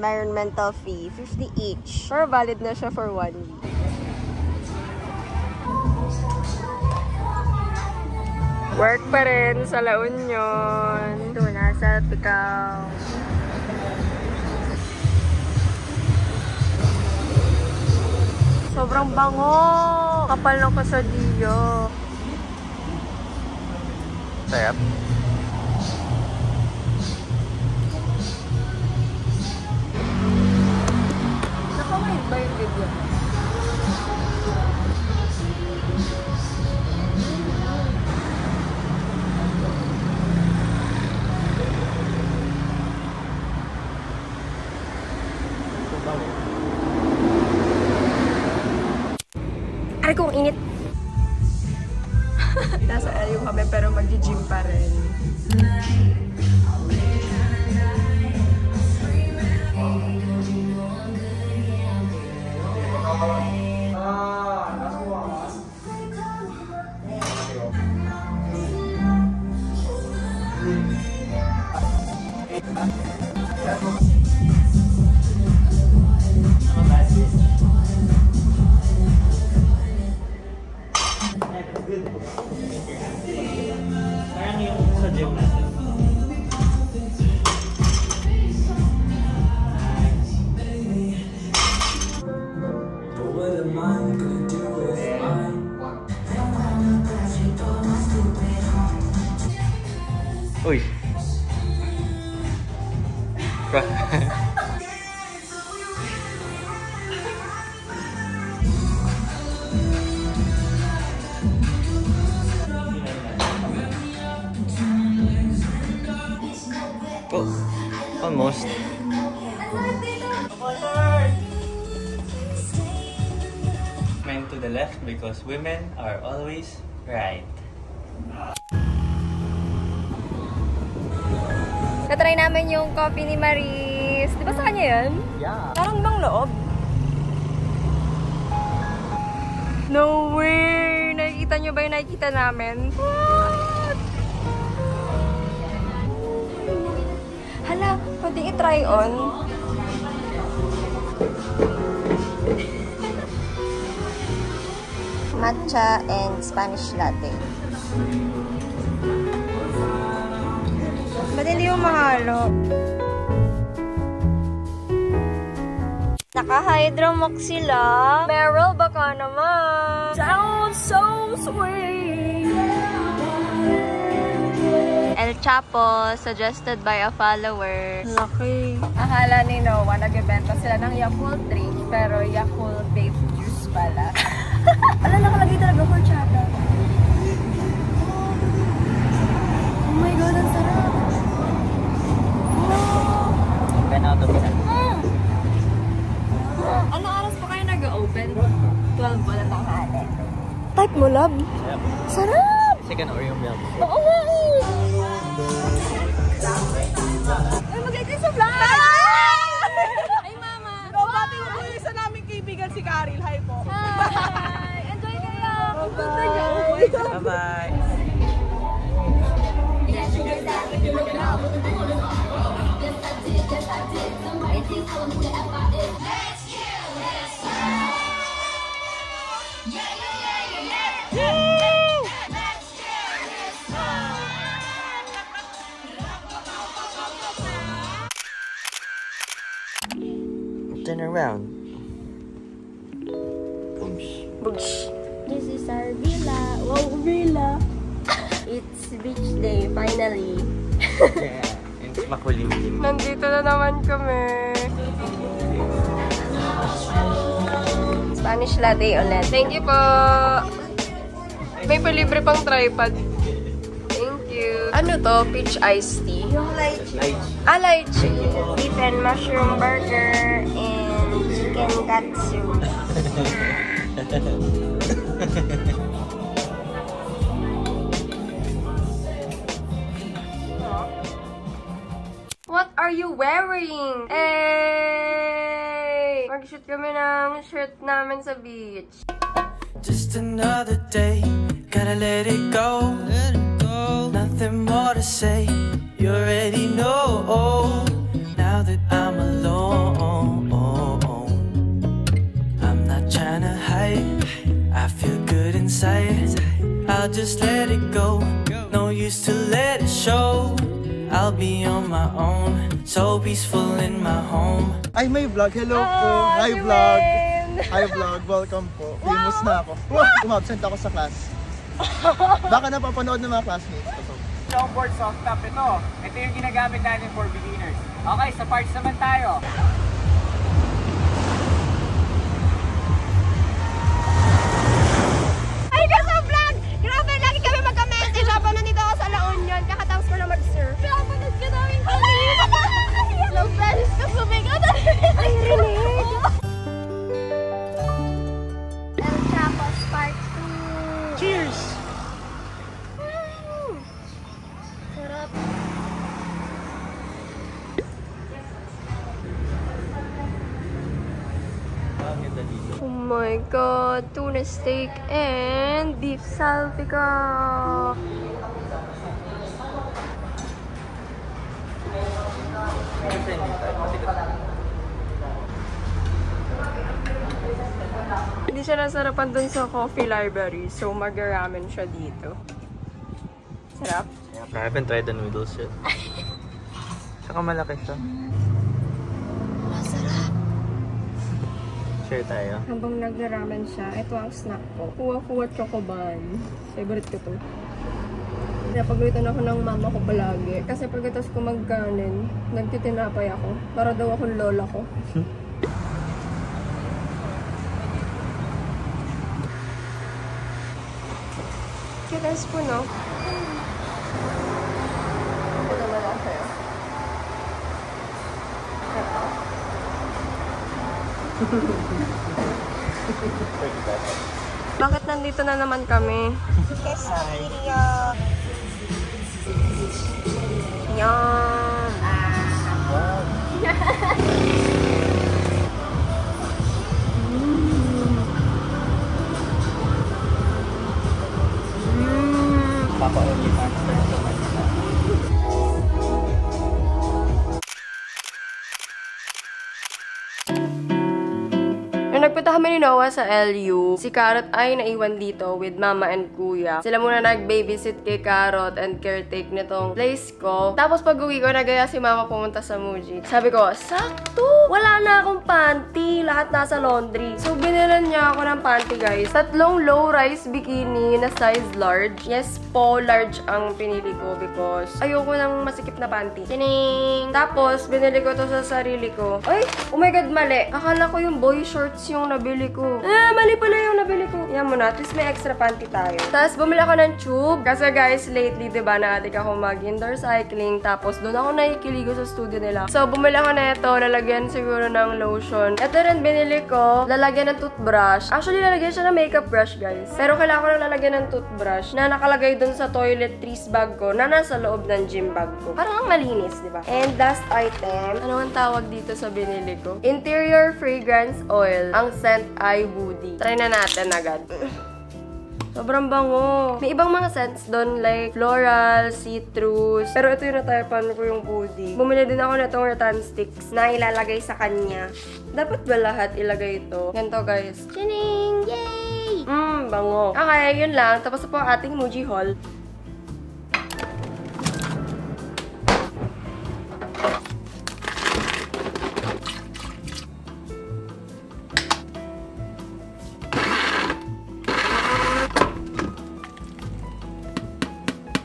environmental fee, 50 each. Pero valid na siya for 1 week. Work pa rin sa La Union. Ito, nasa Picao. Sobrang bango! Kapal ng quesadillo. Sarap. Nakamahid ba yung video? Ay, kung init. Nasa LU kami pero mag-gym pa rin. Parang yung sa gym natin. Uy. Oh, almost. Men to the left because women are always right. Natry namin yung coffee ni Maris. Di ba sa kanya yun? Yeah. Parang bang loob? No way! Nakikita nyo ba yung nakikita namin? What? Hala, pwede i-try on. Matcha and Spanish latte. Madali yung mahalo. Naka-hydromox sila. Meryl, baka naman. Sounds so sweet. El Chapo, suggested by a follower. Laki. Akala ni Noah, nag-ibenta sila ng Yakult drink, pero Yakult vape juice pala. Ala, nakalagay talaga horchata. Oh my God, ang sarap. Ben out of 10. Ano oras pa kayo nag-open? 12 pa na tanghali. Type mo, love. Yep. Sarap! Second Oreo milk. Oo nga eh! Ay, mag-exit sa vlog! Ay, mama! Bati mo po yung isa naming kaibigan si Karil. Hi po. Hi! Enjoy kayo! Bye-bye! Turn around. Boosh. Boosh. This is our villa. Wow, villa! It's beach day, finally. Yeah, it's makulimlim. Nandito na naman kami. Spanish latte ulit. Thank you po! May palibre pang tripod. Thank you. Ano to? Peach iced tea? Yung lychee. Lychee. Beef and mushroom burger and chicken katsu. What are you wearing? Hey! Mag-shoot kami ng shirt namin sa beach. Just another day, gotta let it go. Nothing more to say, you already know. Now that I'm alone, inside. I'll just let it go. No use to let it show. I'll be on my own, so peaceful in my home. Ay, may vlog. Hello po. Hi, vlog. Hi, vlog. Welcome po. Famous na ako. Umabsent ako sa class. Baka napapanood ng mga classmates ko. Longboard soft top ito. Ito yung ginagamit natin for beginners. Okay, sa parts naman tayo. Ay, sa vlog! Grabe, lagi kami magka-message habang nandito ako sa La Union. Kakatapos ko na mag-surf. Pinapanood ka namin kami. Long friends ka sumigat. Ay, rinig. El Chapos Part 2. Cheers! Sarap. Oh my god, tuna steak and beef salpica. Hindi siya nasarapan dun sa coffee library, so mag-ramen siya dito. Sarap? I haven't tried the noodles yet. Saka malaki siya. Masarap. Share tayo. Habang nag-ramen siya, ito ang snack ko. Kuwa-kuwa chocoban. Favorite ko to. Napaglutan ako ng mama ko palagi. Kasi pagkatapos ko magkanin, nagtitinapay ako. Para daw akong lola ko. Cute as po, no? Ito naman ako sa'yo. Ito. Bakit nandito na naman kami? Quesadilla. Yum! Papa only master so much. Nung nagpunta kami ni Noah sa LU, si Carrot ay naiwan dito with mama and kuya. Sila muna nag-babysit kay Carrot and caretake nitong place ko. Tapos pag uwi ko, nagaya si mama pumunta sa Muji. Sabi ko, sakto! Wala na akong panty. Lahat nasa laundry. So, binilan niya ako ng panty, guys. 3 low-rise bikini na size large. Yes po, large ang pinili ko because ayoko ng masikip na panty. Tining! Tapos, binili ko to sa sarili ko. Ay! Oh my God, mali! Akala ko yung boy shorts yung nabili ko. Mali pala yung nabili ko. Yan muna. At least may extra panty tayo. Tapos, bumili ako ng tube. Kasi guys, lately, diba, na-addict ako mag-indoor cycling. Tapos, doon ako nakikiligo sa studio nila. So, bumili ako na ito. Lalagyan siguro ng lotion. Ito rin binili ko. Lalagyan ng toothbrush. Actually, lalagyan siya ng makeup brush, guys. Pero kailangan ko lang lalagyan ng toothbrush na nakalagay doon sa toiletries bag ko na nasa loob ng gym bag ko. Parang ang malinis, diba? And last item. Ano ang tawag dito sa binili ko? Interior Fragrance Oil. Ang scent ay Woody. Try na natin agad. Sobrang bango. May ibang mga scents doon like floral, citrus. Pero ito yung natypan ko yung Woody. Bumili din ako nitong rattan sticks na ilalagay sa kanya. Dapat ba lahat ilagay ito? Ganito guys. Chining! Yay! Bango. Okay, yun lang. Tapos po ang ating Muji haul.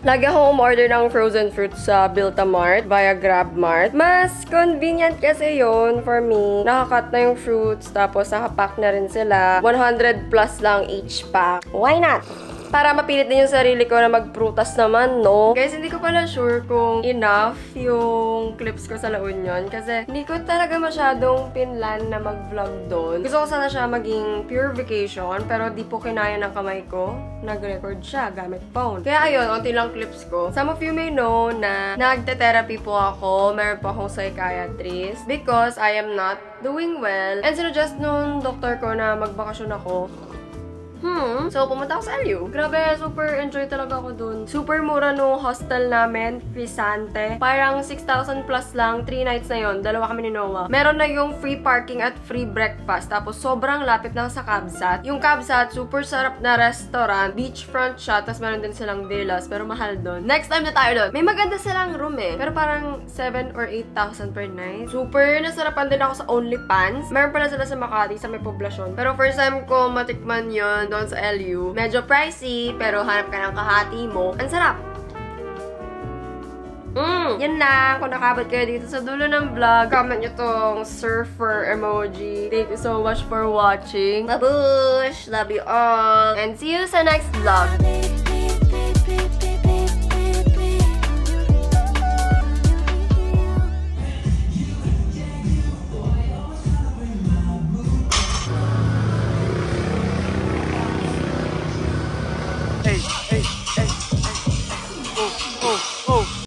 Lagi akong umorder ng frozen fruits sa Biltamart via GrabMart. Mas convenient kasi yun for me. Nakakat na yung fruits, tapos nakapack na rin sila. 100 plus lang each pack. Why not? Para mapilit din yung sarili ko na magprutas naman, no? Guys, hindi ko pala sure kung enough yung clips ko sa La Union. Kasi hindi ko talaga masyadong pinlan na mag-vlog doon. Gusto ko sana siya maging pure vacation, pero di po kinaya ng kamay ko. Nag-record siya gamit phone. Kaya ayun, onti lang clips ko. Some of you may know na nagte-therapy po ako. Meron po akong psychiatrist because I am not doing well. And sinuggest nung doktor ko na magbakasyon ako. So, pumunta ako sa LU. Grabe, super enjoy talaga ako dun. Super mura nung hostel namin, Crisante. Parang 6,000 plus lang, 3 nights na yon. Dalawa kami ni Noah. Meron na yung free parking at free breakfast. Tapos, sobrang lapit lang sa Cabsat. Yung Cabsat, super sarap na restaurant. Beachfront siya. Tapos, meron din silang villas. Pero mahal dun. Next time na tayo dun. May maganda silang room eh. Pero parang 7 or 8,000 per night. Super nasarapan din ako sa OnlyFans. Meron pala sila sa Makati, sa may poblasyon. Pero first time ko matikman yon doon sa LU. Medyo pricey, pero hanap ka ng kahati mo. Ang sarap! Yan lang. Kung nakabot kayo dito sa dulo ng vlog, comment nyo tong surfer emoji. Thank you so much for watching. Babush! Love you all! And see you sa next vlog! Hey, hey, hey, hey, hey.